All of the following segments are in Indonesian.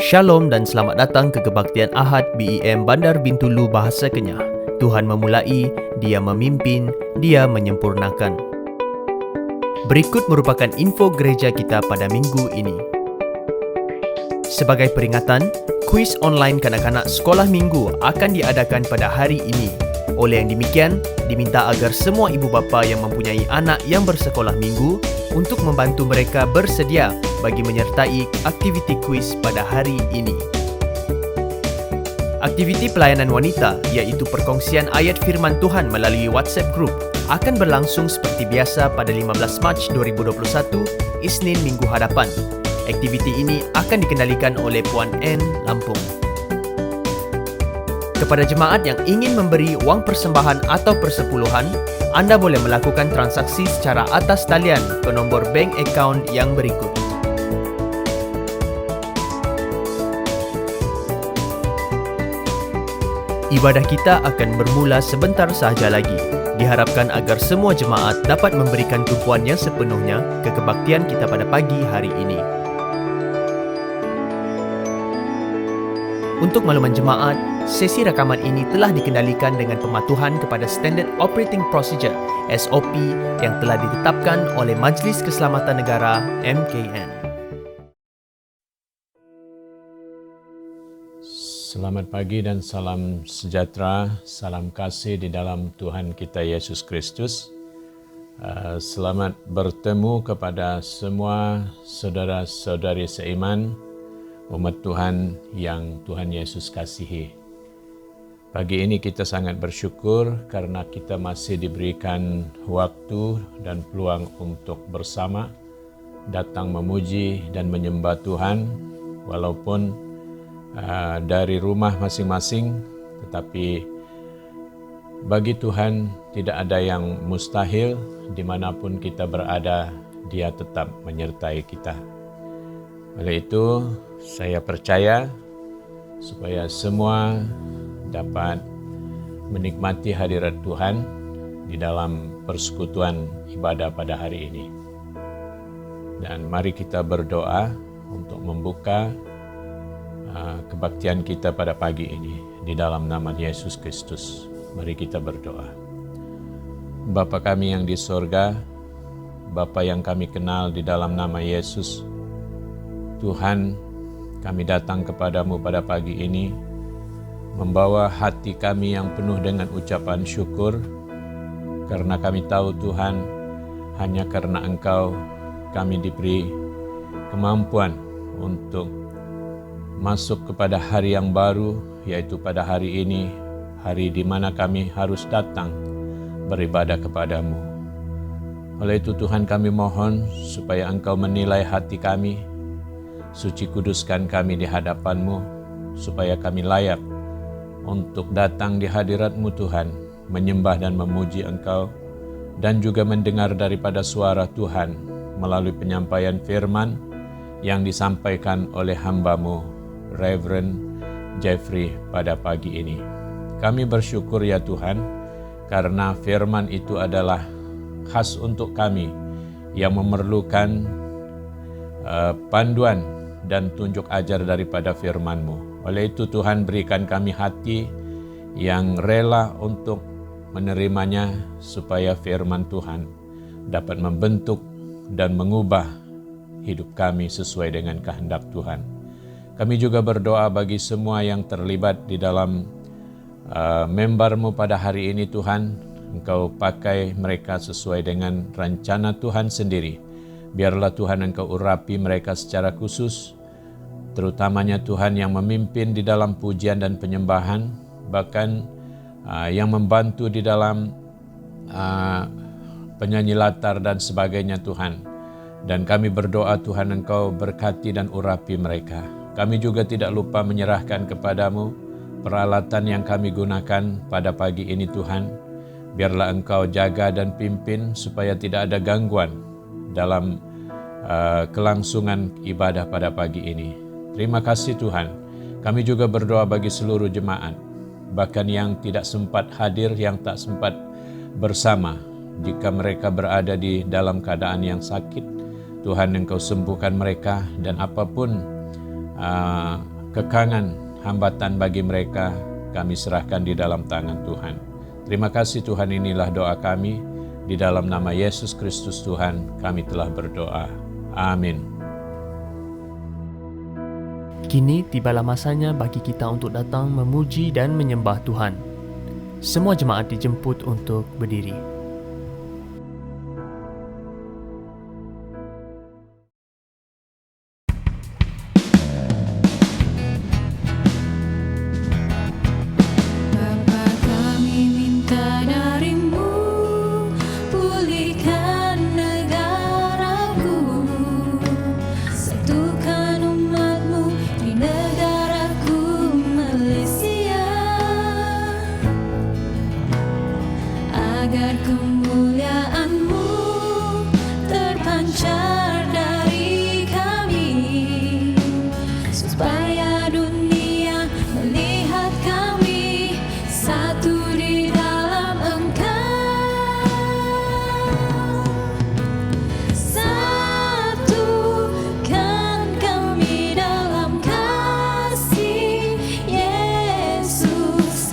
Shalom dan selamat datang ke Kebaktian Ahad BEM Bandar Bintulu Bahasa Kenyah. Tuhan memulai, Dia memimpin, Dia menyempurnakan. Berikut merupakan info gereja kita pada minggu ini. Sebagai peringatan, kuis online kanak-kanak sekolah minggu akan diadakan pada hari ini. Oleh yang demikian, diminta agar semua ibu bapa yang mempunyai anak yang bersekolah minggu untuk membantu mereka bersedia bagi menyertai aktiviti kuis pada hari ini. Aktiviti pelayanan wanita, iaitu perkongsian ayat firman Tuhan melalui WhatsApp Group, akan berlangsung seperti biasa pada 15 Mac 2021, Isnin minggu hadapan. Aktiviti ini akan dikendalikan oleh Puan N. Lampung. Kepada jemaat yang ingin memberi wang persembahan atau persepuluhan, anda boleh melakukan transaksi secara atas talian ke nombor bank akaun yang berikut. Ibadah kita akan bermula sebentar sahaja lagi. Diharapkan agar semua jemaat dapat memberikan tumpuan yang sepenuhnya ke kebaktian kita pada pagi hari ini. Untuk makluman jemaat, sesi rakaman ini telah dikendalikan dengan pematuhan kepada Standard Operating Procedure (SOP) yang telah ditetapkan oleh Majlis Keselamatan Negara (MKN). Selamat pagi dan salam sejahtera, salam kasih di dalam Tuhan kita Yesus Kristus. Selamat bertemu kepada semua saudara-saudari seiman, umat Tuhan yang Tuhan Yesus kasihi. Pagi ini kita sangat bersyukur karena kita masih diberikan waktu dan peluang untuk bersama datang memuji dan menyembah Tuhan walaupun dari rumah masing-masing, tetapi bagi Tuhan tidak ada yang mustahil. Dimanapun kita berada, Dia tetap menyertai kita. Oleh itu, saya percaya supaya semua dapat menikmati hadirat Tuhan di dalam persekutuan ibadah pada hari ini. Dan mari kita berdoa untuk membuka kebaktian kita pada pagi ini di dalam nama Yesus Kristus. Mari kita berdoa. Bapa kami yang di sorga, Bapa yang kami kenal di dalam nama Yesus, Tuhan, kami datang kepadamu pada pagi ini, membawa hati kami yang penuh dengan ucapan syukur, karena kami tahu Tuhan, hanya karena Engkau kami diberi kemampuan untuk masuk kepada hari yang baru, yaitu pada hari ini, hari di mana kami harus datang beribadah kepadamu. Oleh itu Tuhan, kami mohon supaya Engkau menilai hati kami, suci kuduskan kami di hadapan-Mu, supaya kami layak untuk datang di hadirat-Mu Tuhan, menyembah dan memuji Engkau, dan juga mendengar daripada suara Tuhan melalui penyampaian firman yang disampaikan oleh hamba-Mu, Reverend Jeffrey, pada pagi ini. Kami bersyukur ya Tuhan, karena firman itu adalah khas untuk kami yang memerlukan panduan dan tunjuk ajar daripada firman-Mu. Oleh itu Tuhan, berikan kami hati yang rela untuk menerimanya, supaya firman Tuhan dapat membentuk dan mengubah hidup kami sesuai dengan kehendak Tuhan. Kami juga berdoa bagi semua yang terlibat di dalam member-Mu pada hari ini Tuhan. Engkau pakai mereka sesuai dengan rencana Tuhan sendiri. Biarlah Tuhan Engkau urapi mereka secara khusus, terutamanya Tuhan yang memimpin di dalam pujian dan penyembahan, bahkan yang membantu di dalam penyanyi latar dan sebagainya Tuhan. Dan kami berdoa Tuhan Engkau berkati dan urapi mereka. Kami juga tidak lupa menyerahkan kepadamu peralatan yang kami gunakan pada pagi ini Tuhan. Biarlah Engkau jaga dan pimpin supaya tidak ada gangguan dalam kelangsungan ibadah pada pagi ini. Terima kasih Tuhan. Kami juga berdoa bagi seluruh jemaat, bahkan yang tidak sempat hadir, yang tak sempat bersama. Jika mereka berada di dalam keadaan yang sakit, Tuhan Engkau sembuhkan mereka, dan apapun kekangan, hambatan bagi mereka, kami serahkan di dalam tangan Tuhan. Terima kasih Tuhan, inilah doa kami. Di dalam nama Yesus Kristus Tuhan, kami telah berdoa. Amin. Kini tibalah masanya bagi kita untuk datang memuji dan menyembah Tuhan. Semua jemaat dijemput untuk berdiri. Agar kemuliaan-Mu terpancar dari kami, supaya dunia melihat kami satu di dalam Engkau. Satukan kami dalam kasih Yesus.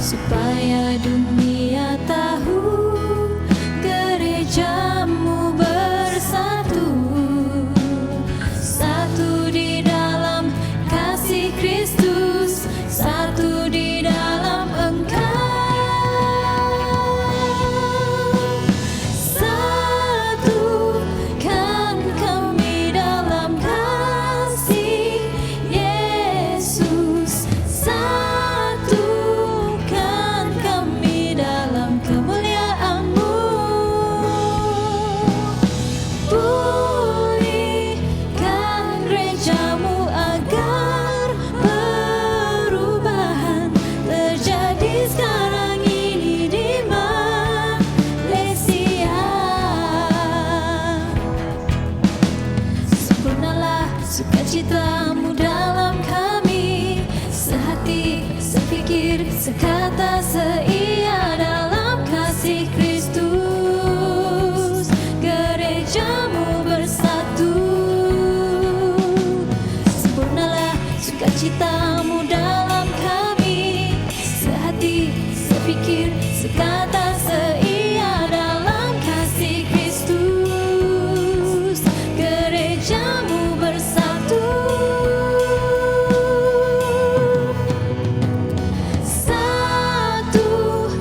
Supaya dunia tahu gereja-Mu bersatu, satu di dalam kasih Kristus, satu di dalam Engkau. Satukan kami dalam kasih Yesus. Pulihkan gereja-Mu agar perubahan terjadi sekarang ini di Malaysia. Sempurnalah sukacita-Mu dalam kami, sehati, sepikir, sekata, seia dalam kasih Kristus. Gereja-Mu bersatu, sempurnalah sukacita-Mu dalam kami, sehati, sepikir, sekata, seia dalam kasih Kristus. Gereja-Mu bersatu, satukan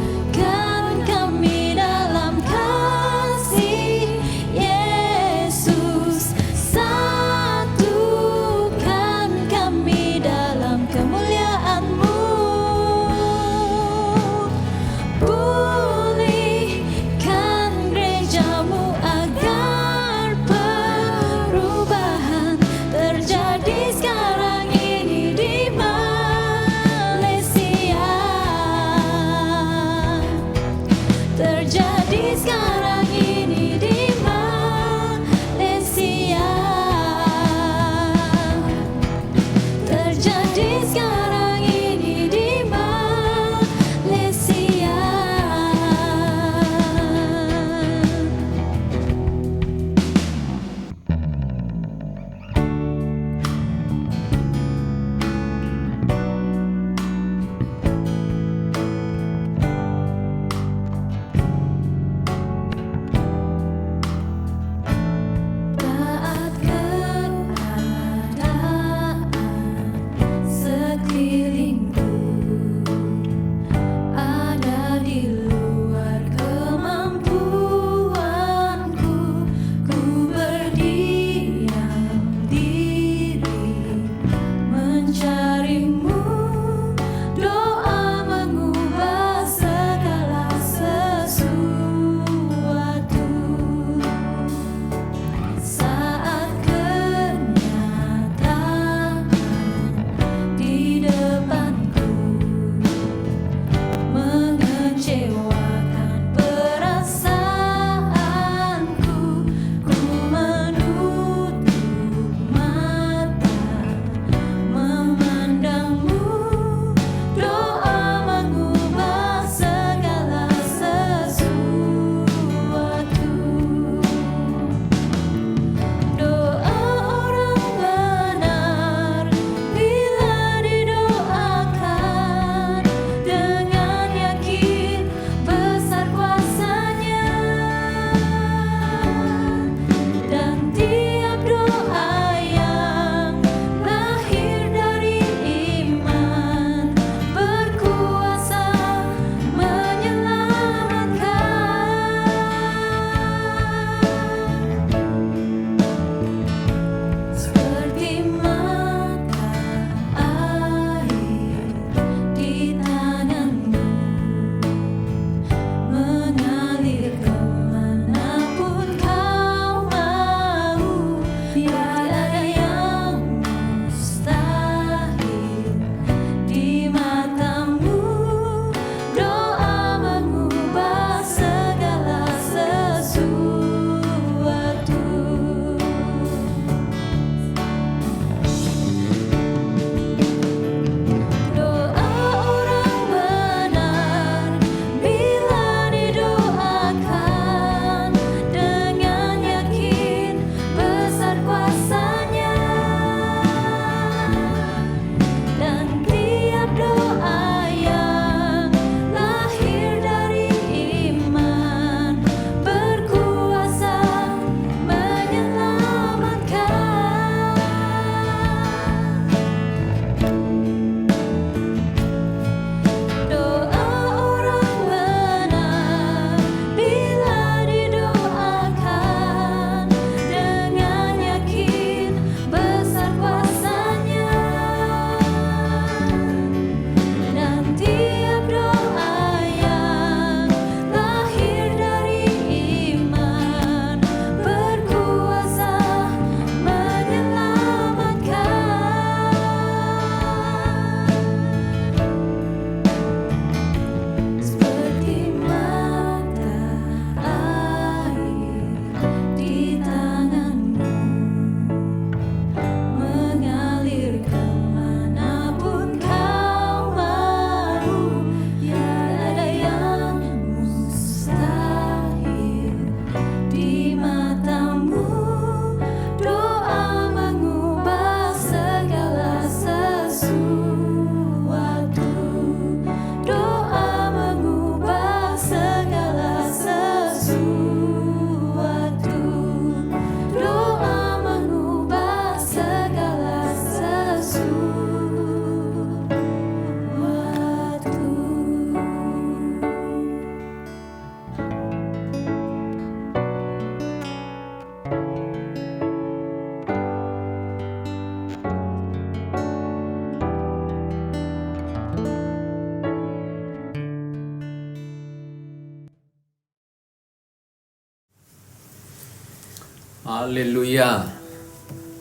Haleluya.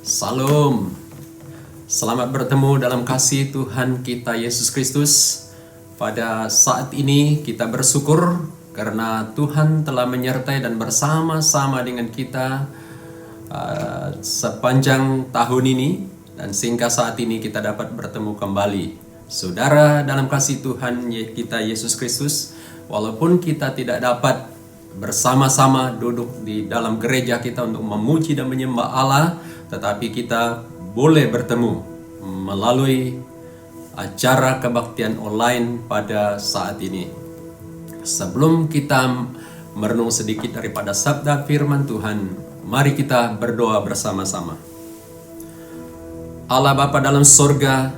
Salam. Selamat bertemu dalam kasih Tuhan kita Yesus Kristus. Pada saat ini kita bersyukur karena Tuhan telah menyertai dan bersama-sama dengan kita sepanjang tahun ini, dan sehingga saat ini kita dapat bertemu kembali. Saudara dalam kasih Tuhan kita Yesus Kristus, walaupun kita tidak dapat bersama-sama duduk di dalam gereja kita untuk memuji dan menyembah Allah, tetapi kita boleh bertemu melalui acara kebaktian online pada saat ini. Sebelum kita merenung sedikit daripada sabda firman Tuhan, mari kita berdoa bersama-sama. Allah Bapa dalam sorga,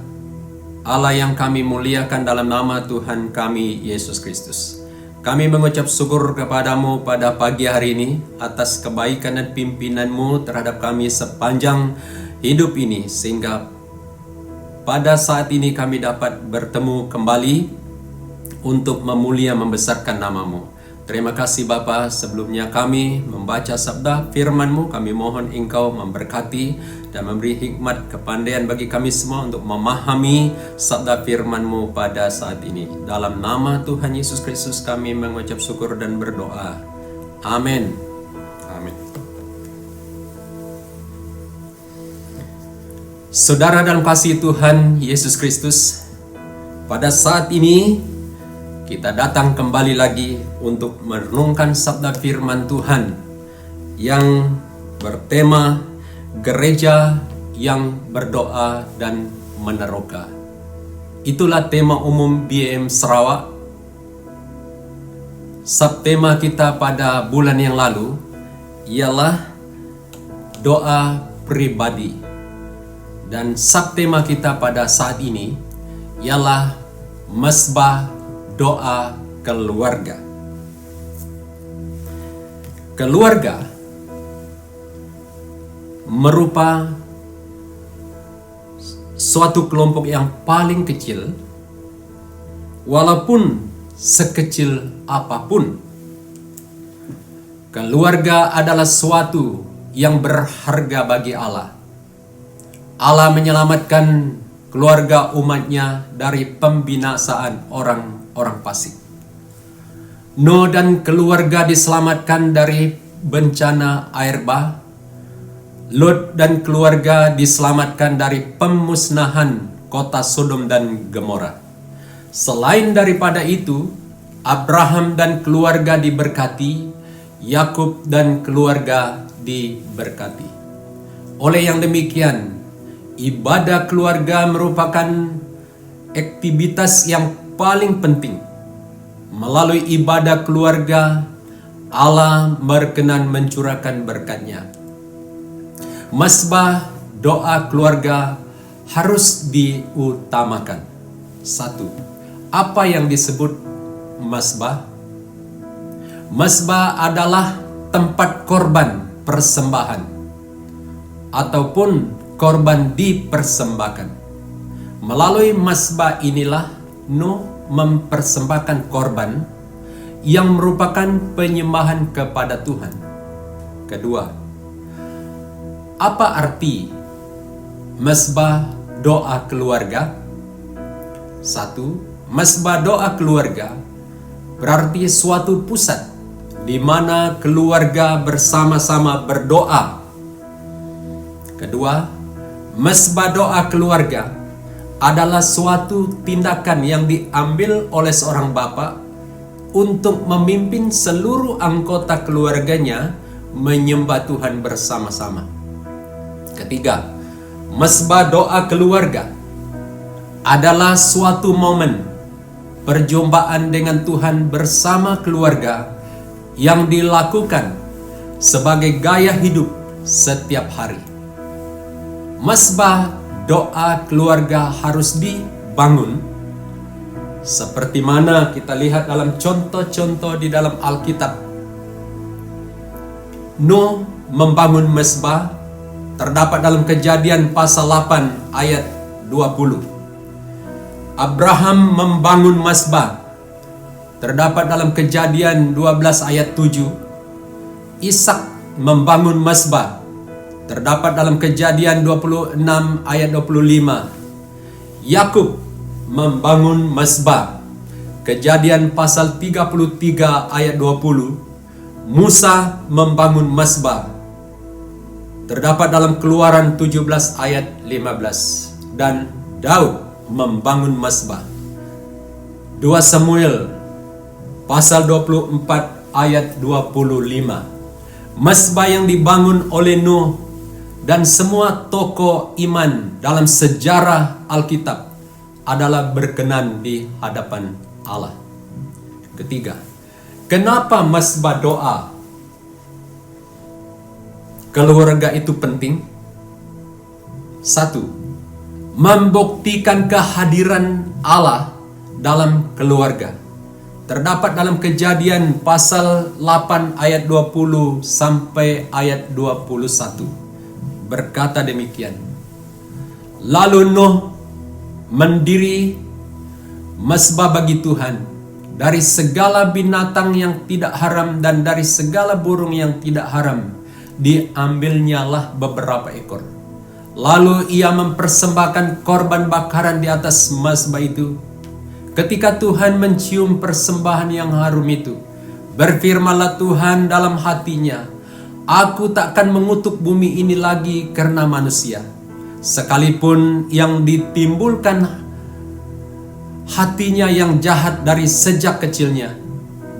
Allah yang kami muliakan dalam nama Tuhan kami Yesus Kristus, kami mengucap syukur kepadamu pada pagi hari ini atas kebaikan dan pimpinanmu terhadap kami sepanjang hidup ini, sehingga pada saat ini kami dapat bertemu kembali untuk memulia membesarkan namamu. Terima kasih Bapa. Sebelumnya kami membaca sabda firman-Mu, kami mohon Engkau memberkati dan memberi hikmat kepandaian bagi kami semua untuk memahami sabda firman-Mu pada saat ini. Dalam nama Tuhan Yesus Kristus kami mengucap syukur dan berdoa. Amin. Amin. Saudara dalam kasih Tuhan Yesus Kristus, pada saat ini kita datang kembali lagi untuk merenungkan sabda firman Tuhan yang bertema gereja yang berdoa dan meneroka. Itulah tema umum BM Sarawak. Subtema kita pada bulan yang lalu ialah doa pribadi, dan subtema kita pada saat ini ialah mesbah doa keluarga. Keluarga merupakan suatu kelompok yang paling kecil, walaupun sekecil apapun. Keluarga adalah suatu yang berharga bagi Allah. Allah menyelamatkan keluarga umatnya dari pembinasaan orang fasik. Nuh dan keluarga diselamatkan dari bencana air bah. Lot dan keluarga diselamatkan dari pemusnahan kota Sodom dan Gomora. Selain daripada itu, Abraham dan keluarga diberkati, Yakub dan keluarga diberkati. Oleh yang demikian, ibadah keluarga merupakan aktivitas yang paling penting. Melalui ibadah keluarga, Allah berkenan mencurahkan berkat-Nya. Mesbah doa keluarga harus diutamakan. 1. Apa yang disebut mesbah? Mesbah adalah tempat korban persembahan ataupun korban dipersembahkan. Melalui mesbah inilah Nuh mempersembahkan korban yang merupakan penyembahan kepada Tuhan. Kedua, apa arti mesbah doa keluarga? 1. Mesbah doa keluarga berarti suatu pusat di mana keluarga bersama-sama berdoa. Kedua, mesbah doa keluarga adalah suatu tindakan yang diambil oleh seorang bapa untuk memimpin seluruh anggota keluarganya menyembah Tuhan bersama-sama. Ketiga, mesbah doa keluarga adalah suatu momen perjumpaan dengan Tuhan bersama keluarga yang dilakukan sebagai gaya hidup setiap hari. Mesbah doa keluarga harus dibangun seperti mana kita lihat dalam contoh-contoh di dalam Alkitab. Nuh membangun mesbah terdapat dalam Kejadian pasal 8 ayat 20. Abraham membangun mesbah terdapat dalam Kejadian 12 ayat 7. Ishak membangun mesbah terdapat dalam Kejadian 26 ayat 25. Yakub membangun mezbah. Kejadian pasal 33 ayat 20. Musa membangun mezbah. Terdapat dalam Keluaran 17 ayat 15. Dan Daud membangun mezbah. 2 Samuel pasal 24 ayat 25. Mezbah yang dibangun oleh Nuh dan semua tokoh iman dalam sejarah Alkitab adalah berkenan di hadapan Allah. Ketiga, kenapa mezbah doa keluarga itu penting? 1. Membuktikan kehadiran Allah dalam keluarga. Terdapat dalam Kejadian pasal 8 ayat 20 sampai ayat 21. Berkata demikian. Lalu Nuh mendiri mezbah bagi Tuhan dari segala binatang yang tidak haram dan dari segala burung yang tidak haram. Diambilnyalah beberapa ekor. Lalu ia mempersembahkan korban bakaran di atas mezbah itu. Ketika Tuhan mencium persembahan yang harum itu, berfirmanlah Tuhan dalam hatinya, Aku takkan mengutuk bumi ini lagi karena manusia, sekalipun yang ditimbulkan hatinya yang jahat dari sejak kecilnya,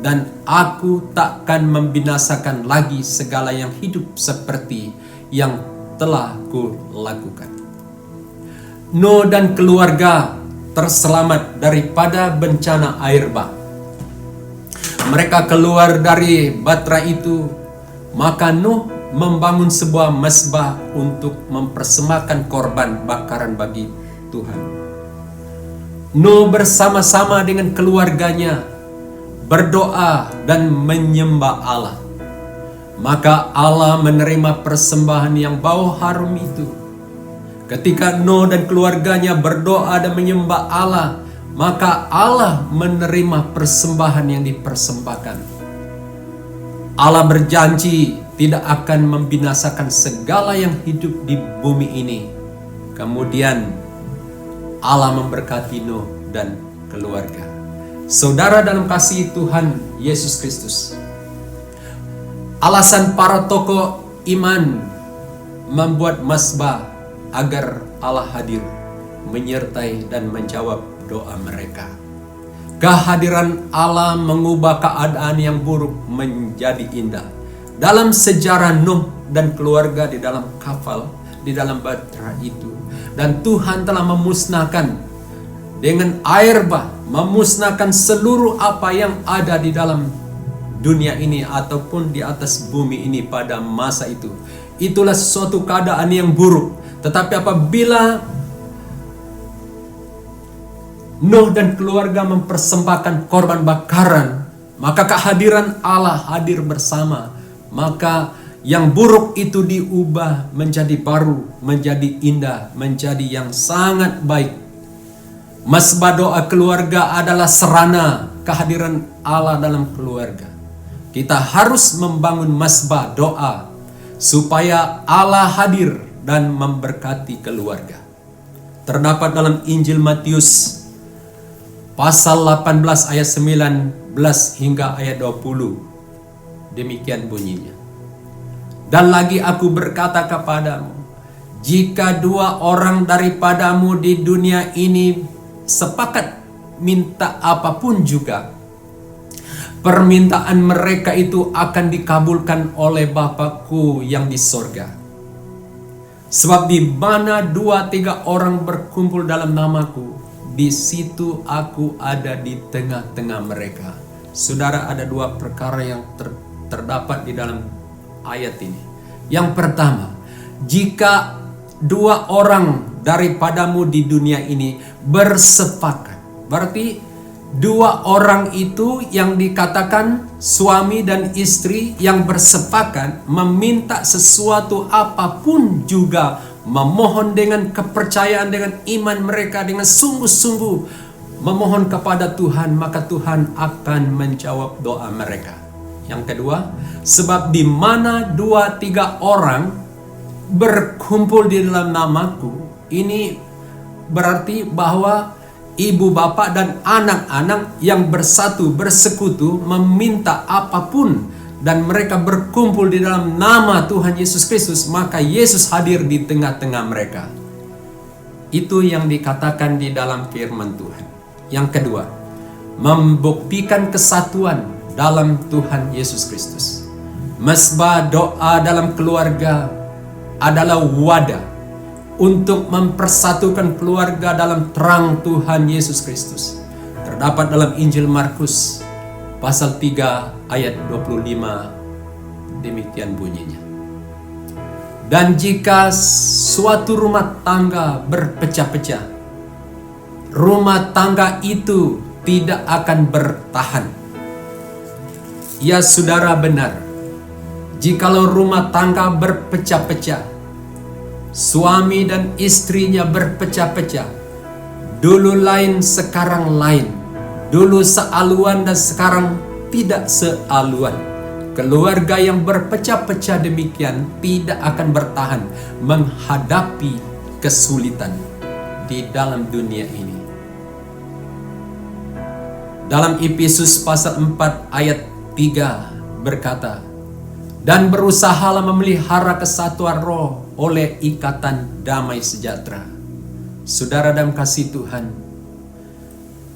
dan aku takkan membinasakan lagi segala yang hidup seperti yang telah kulakukan. Nuh dan keluarga terselamat daripada bencana air bah. Mereka keluar dari batra itu, maka Nuh membangun sebuah mezbah untuk mempersembahkan korban bakaran bagi Tuhan. Nuh bersama-sama dengan keluarganya berdoa dan menyembah Allah. Maka Allah menerima persembahan yang bau harum itu. Ketika Nuh dan keluarganya berdoa dan menyembah Allah, maka Allah menerima persembahan yang dipersembahkan. Allah berjanji tidak akan membinasakan segala yang hidup di bumi ini. Kemudian Allah memberkati Nuh dan keluarga. Saudara dalam kasih Tuhan Yesus Kristus, alasan para tokoh iman membuat mezbah agar Allah hadir, menyertai dan menjawab doa mereka. Kehadiran Allah mengubah keadaan yang buruk menjadi indah. Dalam sejarah Nuh dan keluarga di dalam kapal, di dalam batra itu, dan Tuhan telah memusnahkan dengan air bah, memusnahkan seluruh apa yang ada di dalam dunia ini ataupun di atas bumi ini pada masa itu. Itulah suatu keadaan yang buruk. Tetapi apabila Nuh dan keluarga mempersembahkan korban bakaran, maka kehadiran Allah hadir bersama. Maka yang buruk itu diubah menjadi baru, menjadi indah, menjadi yang sangat baik. Mezbah doa keluarga adalah sarana kehadiran Allah dalam keluarga. Kita harus membangun mezbah doa supaya Allah hadir dan memberkati keluarga. Terdapat dalam Injil Matius pasal 18 ayat 19 hingga ayat 20. Demikian bunyinya. Dan lagi aku berkata kepadamu, jika 2 orang daripadamu di dunia ini sepakat minta apapun juga, permintaan mereka itu akan dikabulkan oleh Bapa-Ku yang di sorga. Sebab di mana 2-3 orang berkumpul dalam namaku, di situ aku ada di tengah-tengah mereka. Saudara, ada 2 perkara yang terdapat di dalam ayat ini. Yang pertama, jika 2 orang daripadamu di dunia ini bersepakat, berarti 2 orang itu yang dikatakan suami dan istri yang bersepakat meminta sesuatu apapun juga, memohon dengan kepercayaan, dengan iman mereka, dengan sungguh-sungguh memohon kepada Tuhan, maka Tuhan akan menjawab doa mereka. Yang kedua, sebab di mana 2-3 orang berkumpul di dalam namaku, ini berarti bahwa ibu bapak dan anak-anak yang bersatu, bersekutu, meminta apapun, dan mereka berkumpul di dalam nama Tuhan Yesus Kristus, maka Yesus hadir di tengah-tengah mereka. Itu yang dikatakan di dalam firman Tuhan. Yang kedua, membuktikan kesatuan dalam Tuhan Yesus Kristus. Mesbah doa dalam keluarga adalah wadah untuk mempersatukan keluarga dalam terang Tuhan Yesus Kristus. Terdapat dalam Injil Markus pasal 3 ayat 25, demikian bunyinya. Dan jika suatu rumah tangga berpecah-pecah, rumah tangga itu tidak akan bertahan. Ya saudara, benar, jikalau rumah tangga berpecah-pecah, suami dan istrinya berpecah-pecah, dulu lain sekarang lain, dulu sealuan dan sekarang tidak sealuan. Keluarga yang berpecah-pecah demikian tidak akan bertahan menghadapi kesulitan di dalam dunia ini. Dalam Efesus pasal 4 ayat 3 berkata, dan berusahalah memelihara kesatuan roh oleh ikatan damai sejahtera. Saudara dalam kasih Tuhan,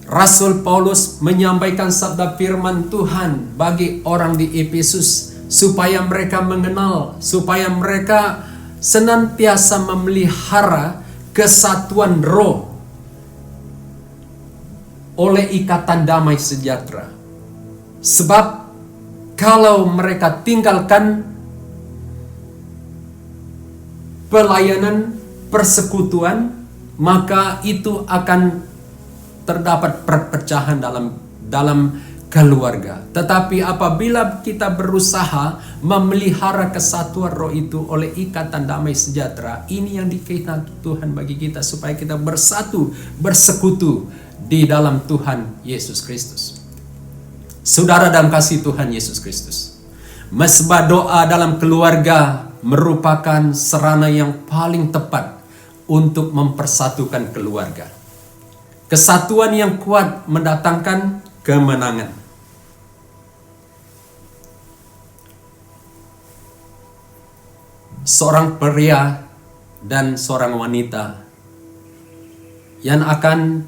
Rasul Paulus menyampaikan sabda firman Tuhan bagi orang di Efesus supaya mereka mengenal, supaya mereka senantiasa memelihara kesatuan roh oleh ikatan damai sejahtera. Sebab kalau mereka tinggalkan pelayanan persekutuan, maka itu akan terdapat perpecahan dalam keluarga. Tetapi apabila kita berusaha memelihara kesatuan roh itu oleh ikatan damai sejahtera, ini yang dikehendaki Tuhan bagi kita, supaya kita bersatu, bersekutu di dalam Tuhan Yesus Kristus. Saudara dalam kasih Tuhan Yesus Kristus, mesbah doa dalam keluarga merupakan sarana yang paling tepat untuk mempersatukan keluarga. Kesatuan yang kuat mendatangkan kemenangan. Seorang pria dan seorang wanita yang akan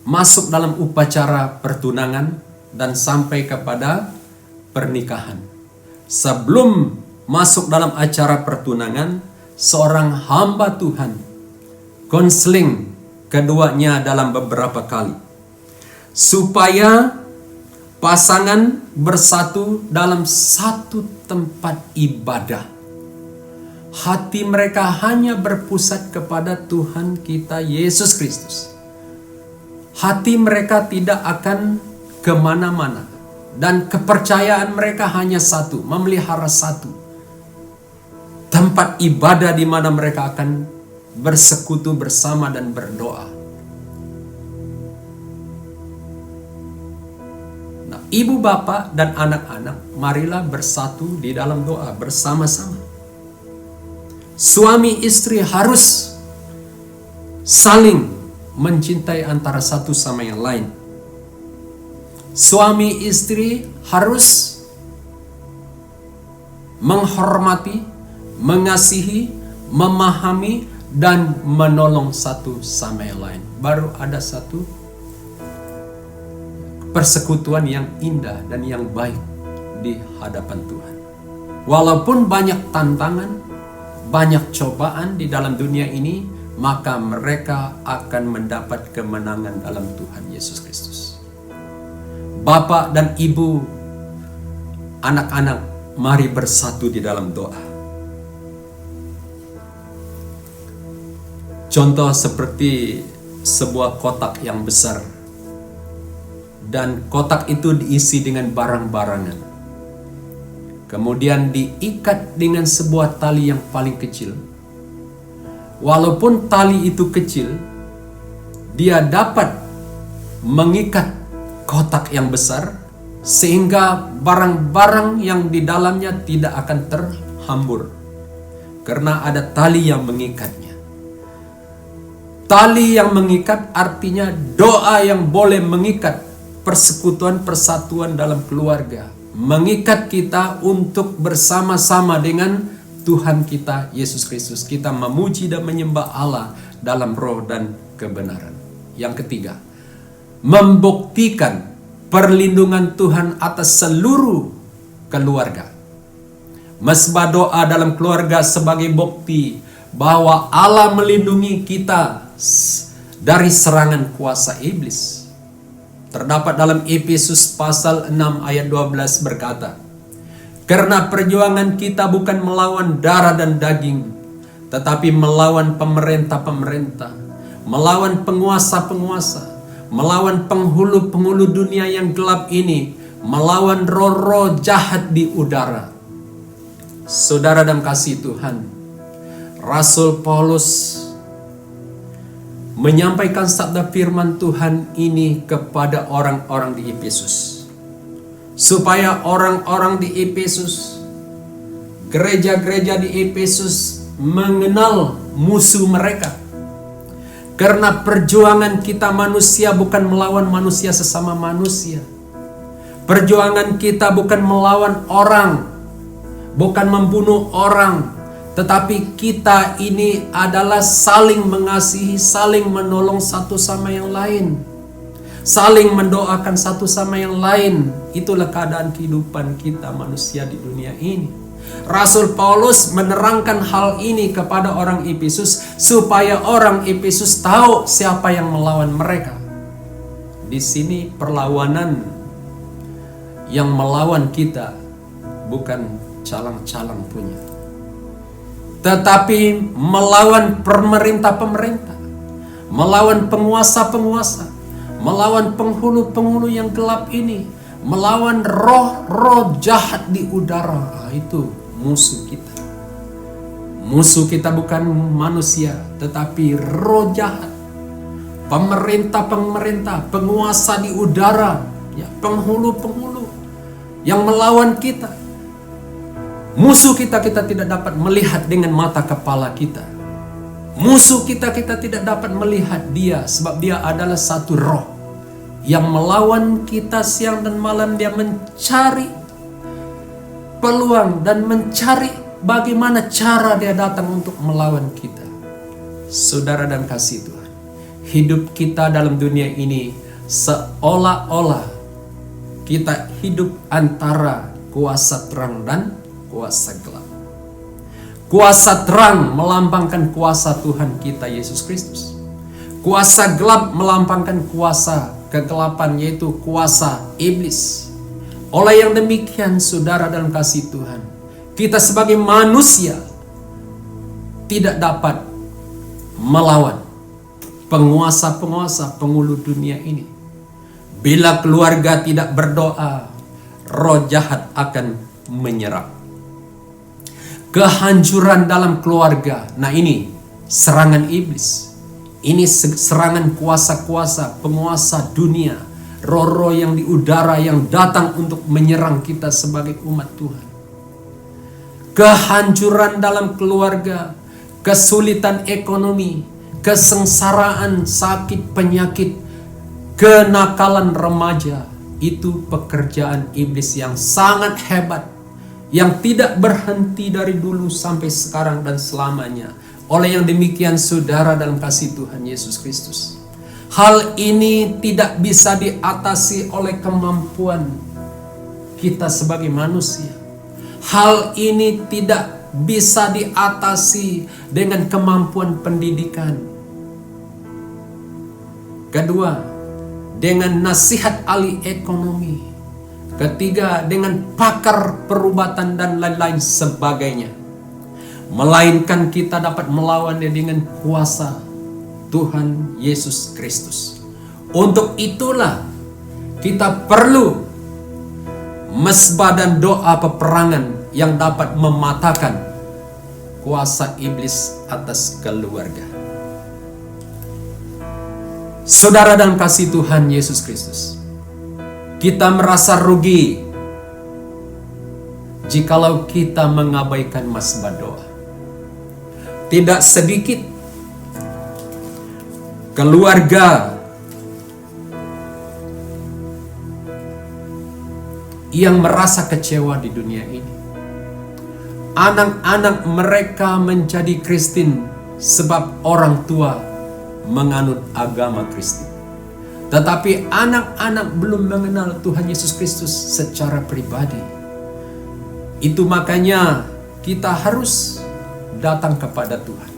masuk dalam upacara pertunangan dan sampai kepada pernikahan. Sebelum masuk dalam acara pertunangan, seorang hamba Tuhan konseling keduanya dalam beberapa kali, supaya pasangan bersatu dalam satu tempat ibadah. Hati mereka hanya berpusat kepada Tuhan kita Yesus Kristus. Hati mereka tidak akan kemana-mana, dan kepercayaan mereka hanya satu, memelihara satu tempat ibadah di mana mereka akan bersekutu bersama dan berdoa. Nah, ibu bapak dan anak-anak, marilah bersatu di dalam doa bersama-sama. Suami istri harus saling mencintai antara satu sama yang lain. Suami istri harus menghormati, mengasihi, memahami, dan menolong satu sama yang lain. Baru ada satu persekutuan yang indah dan yang baik di hadapan Tuhan. Walaupun banyak tantangan, banyak cobaan di dalam dunia ini, maka mereka akan mendapat kemenangan dalam Tuhan Yesus Kristus. Bapak dan ibu, anak-anak, mari bersatu di dalam doa. Contoh seperti sebuah kotak yang besar, dan kotak itu diisi dengan barang-barangan. Kemudian diikat dengan sebuah tali yang paling kecil. Walaupun tali itu kecil, dia dapat mengikat kotak yang besar sehingga barang-barang yang di dalamnya tidak akan terhambur. karena ada tali yang mengikatnya. Tali yang mengikat artinya doa yang boleh mengikat persekutuan, persatuan dalam keluarga, mengikat kita untuk bersama-sama dengan Tuhan kita Yesus Kristus. Kita memuji dan menyembah Allah dalam roh dan kebenaran. Yang ketiga, membuktikan perlindungan Tuhan atas seluruh keluarga. Mesbah doa dalam keluarga sebagai bukti bahwa Allah melindungi kita dari serangan kuasa iblis. Terdapat dalam Efesus pasal 6 ayat 12 berkata, karena perjuangan kita bukan melawan darah dan daging, tetapi melawan pemerintah-pemerintah, melawan penguasa-penguasa, melawan penghulu-penghulu dunia yang gelap ini, melawan roh-roh jahat di udara. Saudara dan kasih Tuhan, Rasul Paulus menyampaikan sabda firman Tuhan ini kepada orang-orang di Efesus, supaya orang-orang di Efesus, gereja-gereja di Efesus mengenal musuh mereka. Karena perjuangan kita manusia bukan melawan manusia sesama manusia. Perjuangan kita bukan melawan orang, bukan membunuh orang, tetapi kita ini adalah saling mengasihi, saling menolong satu sama yang lain, saling mendoakan satu sama yang lain. Itulah keadaan kehidupan kita manusia di dunia ini. Rasul Paulus menerangkan hal ini kepada orang Efesus supaya orang Efesus tahu siapa yang melawan mereka. Di sini perlawanan yang melawan kita bukan calang-calang punya, tetapi melawan pemerintah-pemerintah, melawan penguasa-penguasa, melawan penghulu-penghulu yang gelap ini, melawan roh-roh jahat di udara. Itu musuh kita. Musuh kita bukan manusia, tetapi roh jahat, pemerintah-pemerintah, penguasa di udara, ya, penghulu-penghulu yang melawan kita. Musuh kita tidak dapat melihat dengan mata kepala kita. Musuh kita tidak dapat melihat dia, sebab dia adalah satu roh yang melawan kita siang dan malam. Dia mencari peluang dan mencari bagaimana cara dia datang untuk melawan kita. Saudara dan kasih Tuhan, hidup kita dalam dunia ini seolah-olah kita hidup antara kuasa terang dan kuasa gelap. Kuasa terang melambangkan kuasa Tuhan kita Yesus Kristus. Kuasa gelap melambangkan kuasa kegelapan, yaitu kuasa iblis. Oleh yang demikian, saudara dan kasih Tuhan, kita sebagai manusia tidak dapat melawan penguasa-penguasa penghulu dunia ini. Bila keluarga tidak berdoa, roh jahat akan menyerang. Kehancuran dalam keluarga. Nah, ini serangan iblis. Ini serangan kuasa-kuasa, penguasa dunia, roh-roh yang di udara yang datang untuk menyerang kita sebagai umat Tuhan. Kehancuran dalam keluarga, kesulitan ekonomi, kesengsaraan, sakit, penyakit, kenakalan remaja, itu pekerjaan iblis yang sangat hebat, yang tidak berhenti dari dulu sampai sekarang dan selamanya. Oleh yang demikian, saudara dalam kasih Tuhan Yesus Kristus, hal ini tidak bisa diatasi oleh kemampuan kita sebagai manusia. Hal ini tidak bisa diatasi dengan kemampuan pendidikan. Kedua, dengan nasihat ahli ekonomi. Ketiga, dengan pakar perubatan dan lain-lain sebagainya. Melainkan kita dapat melawannya dengan kuasa Tuhan Yesus Kristus. Untuk itulah kita perlu mesbah dan doa peperangan yang dapat mematahkan kuasa iblis atas keluarga. Saudara dan kasih Tuhan Yesus Kristus, kita merasa rugi jikalau kita mengabaikan mesbah doa. tidak sedikit keluarga yang merasa kecewa di dunia ini. Anak-anak mereka menjadi Kristen sebab orang tua menganut agama Kristen. Tetapi anak-anak belum mengenal Tuhan Yesus Kristus secara pribadi. Itu makanya kita harus datang kepada Tuhan.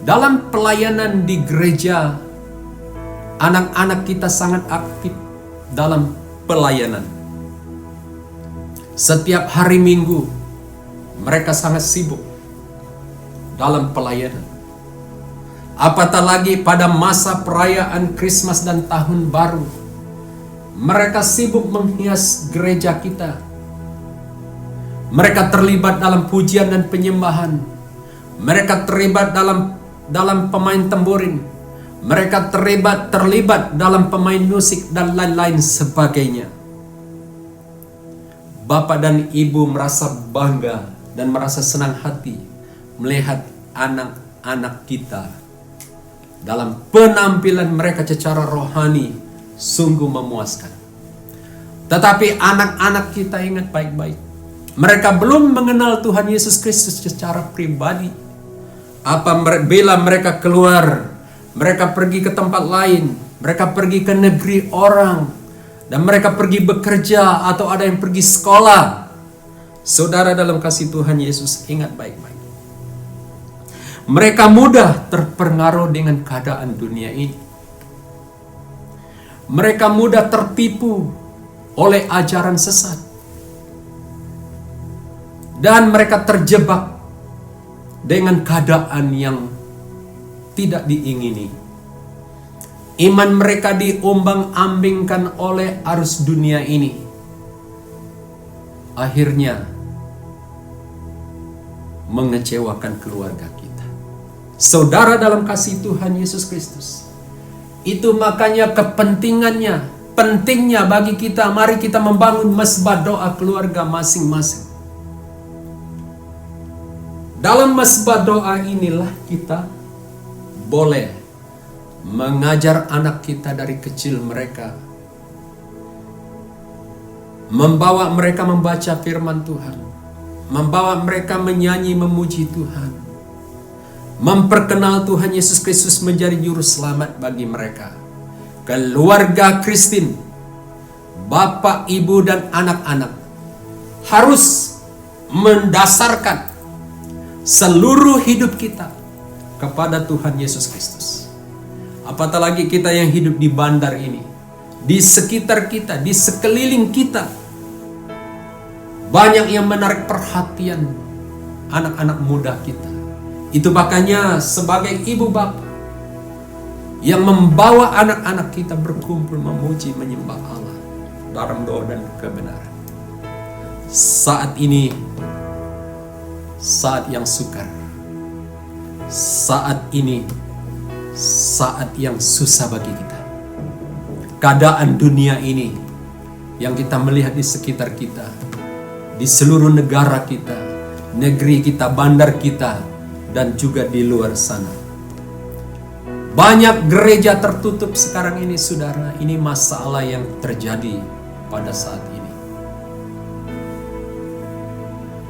Dalam pelayanan di gereja, anak-anak kita sangat aktif dalam pelayanan. Setiap hari Minggu, mereka sangat sibuk dalam pelayanan. Apatah lagi pada masa perayaan Krismas dan Tahun Baru, mereka sibuk menghias gereja kita. Mereka terlibat dalam pujian dan penyembahan. Mereka terlibat dalam pemain tamborin. Mereka terlibat dalam pemain musik dan lain-lain sebagainya. Bapak dan Ibu merasa bangga dan merasa senang hati melihat anak-anak kita dalam penampilan mereka secara rohani sungguh memuaskan. Tetapi anak-anak kita ingat baik-baik, mereka belum mengenal Tuhan Yesus Kristus secara pribadi. Bila mereka keluar, mereka pergi ke tempat lain, mereka pergi ke negeri orang, dan mereka pergi bekerja atau ada yang pergi sekolah. Saudara dalam kasih Tuhan Yesus, ingat baik-baik. Mereka mudah terpengaruh dengan keadaan dunia ini. Mereka mudah tertipu oleh ajaran sesat. Dan mereka terjebak dengan keadaan yang tidak diingini. Iman mereka diombang-ambingkan oleh arus dunia ini. Akhirnya mengecewakan keluarga kita. Saudara dalam kasih Tuhan Yesus Kristus, itu makanya pentingnya bagi kita, mari kita membangun mesbah doa keluarga masing-masing. Dalam mesbah doa inilah kita boleh mengajar anak kita dari kecil mereka, membawa mereka membaca firman Tuhan, membawa mereka menyanyi memuji Tuhan, memperkenal Tuhan Yesus Kristus menjadi juru selamat bagi mereka. Keluarga Kristen, bapak, ibu, dan anak-anak harus mendasarkan seluruh hidup kita kepada Tuhan Yesus Kristus. Apatah lagi kita yang hidup di bandar ini, di sekitar kita, di sekeliling kita, banyak yang menarik perhatian anak-anak muda kita. Itu makanya sebagai ibu bapak yang membawa anak-anak kita berkumpul memuji menyembah Allah dalam doa dan kebenaran. Saat ini saat yang sukar. Saat ini saat yang susah bagi kita. Keadaan dunia ini yang kita melihat di sekitar kita, di seluruh negara kita, negeri kita, bandar kita, dan juga di luar sana. Banyak gereja tertutup sekarang ini, saudara. Ini masalah yang terjadi pada saat ini.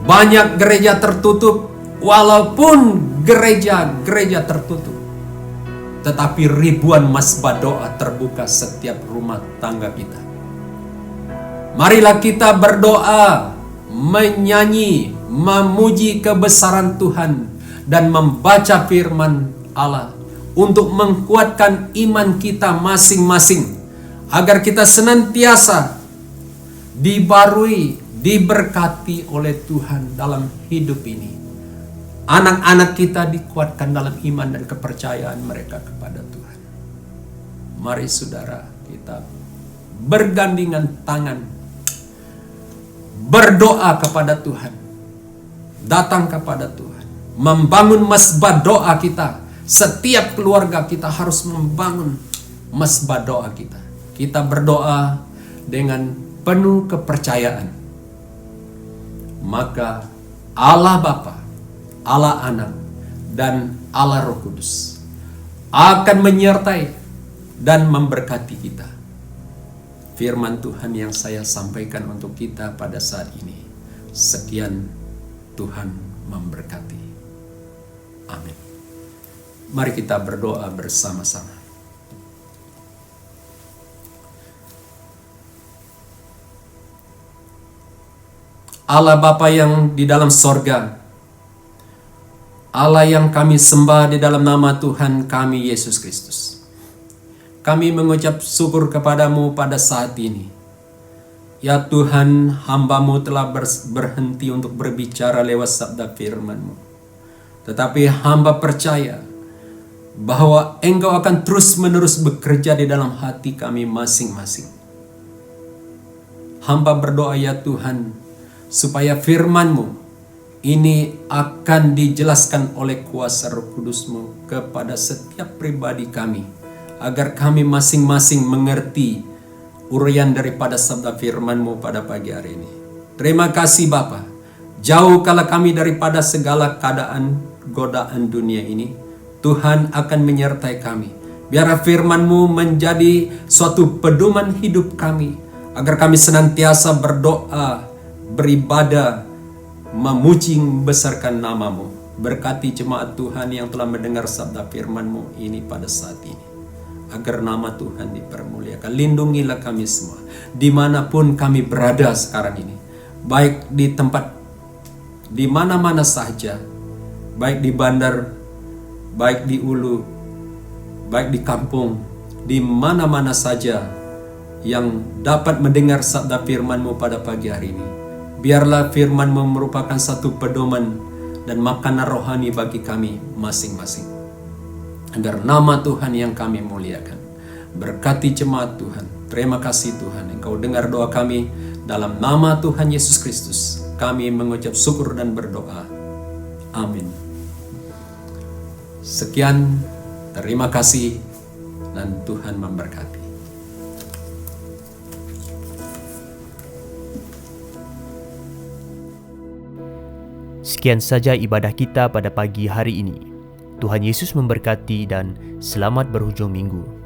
Banyak gereja tertutup, walaupun gereja tertutup, tetapi ribuan mesbah doa terbuka setiap rumah tangga kita. Marilah kita berdoa, menyanyi, memuji kebesaran Tuhan, dan membaca firman Allah untuk menguatkan iman kita masing-masing, agar kita senantiasa dibarui, diberkati oleh Tuhan dalam hidup ini. Anak-anak kita dikuatkan dalam iman dan kepercayaan mereka kepada Tuhan. Mari saudara, kita bergandengan tangan, berdoa kepada Tuhan, datang kepada Tuhan, membangun mesbah doa kita. Setiap keluarga kita harus membangun mesbah doa kita. Kita berdoa dengan penuh kepercayaan. Maka Allah Bapa, Allah Anak, dan Allah Roh Kudus akan menyertai dan memberkati kita. Firman Tuhan yang saya sampaikan untuk kita pada saat ini. Sekian, Tuhan memberkati. Amin. Mari kita berdoa bersama-sama. Allah Bapa yang di dalam sorga, Allah yang kami sembah di dalam nama Tuhan kami Yesus Kristus, kami mengucap syukur kepadamu pada saat ini. Ya Tuhan, hamba-Mu telah berhenti untuk berbicara lewat sabda firman-Mu. Tetapi hamba percaya bahwa Engkau akan terus-menerus bekerja di dalam hati kami masing-masing. Hamba berdoa ya Tuhan, supaya firman-Mu ini akan dijelaskan oleh kuasa Roh Kudus-Mu kepada setiap pribadi kami, agar kami masing-masing mengerti uraian daripada sabda firman-Mu pada pagi hari ini. Terima kasih Bapa. Jauhkanlah kami daripada segala keadaan godaan dunia ini. Tuhan akan menyertai kami. Biar firman-Mu menjadi suatu pedoman hidup kami, agar kami senantiasa berdoa, beribadah, memuji membesarkan nama-Mu. Berkati jemaat Tuhan yang telah mendengar sabda firman-Mu ini pada saat ini, agar nama Tuhan dipermuliakan. Lindungilah kami semua dimanapun kami berada sekarang ini, baik di tempat di mana-mana saja, baik di bandar, baik di ulu, baik di kampung, di mana-mana saja yang dapat mendengar sabda firman-Mu pada pagi hari ini. Biarlah firman-Mu merupakan satu pedoman dan makanan rohani bagi kami masing-masing, agar nama Tuhan yang kami muliakan. Berkati jemaat Tuhan. Terima kasih Tuhan, Engkau dengar doa kami. Dalam nama Tuhan Yesus Kristus kami mengucap syukur dan berdoa. Amin. Sekian, terima kasih, dan Tuhan memberkati. Sekian saja ibadah kita pada pagi hari ini. Tuhan Yesus memberkati dan selamat berhujung minggu.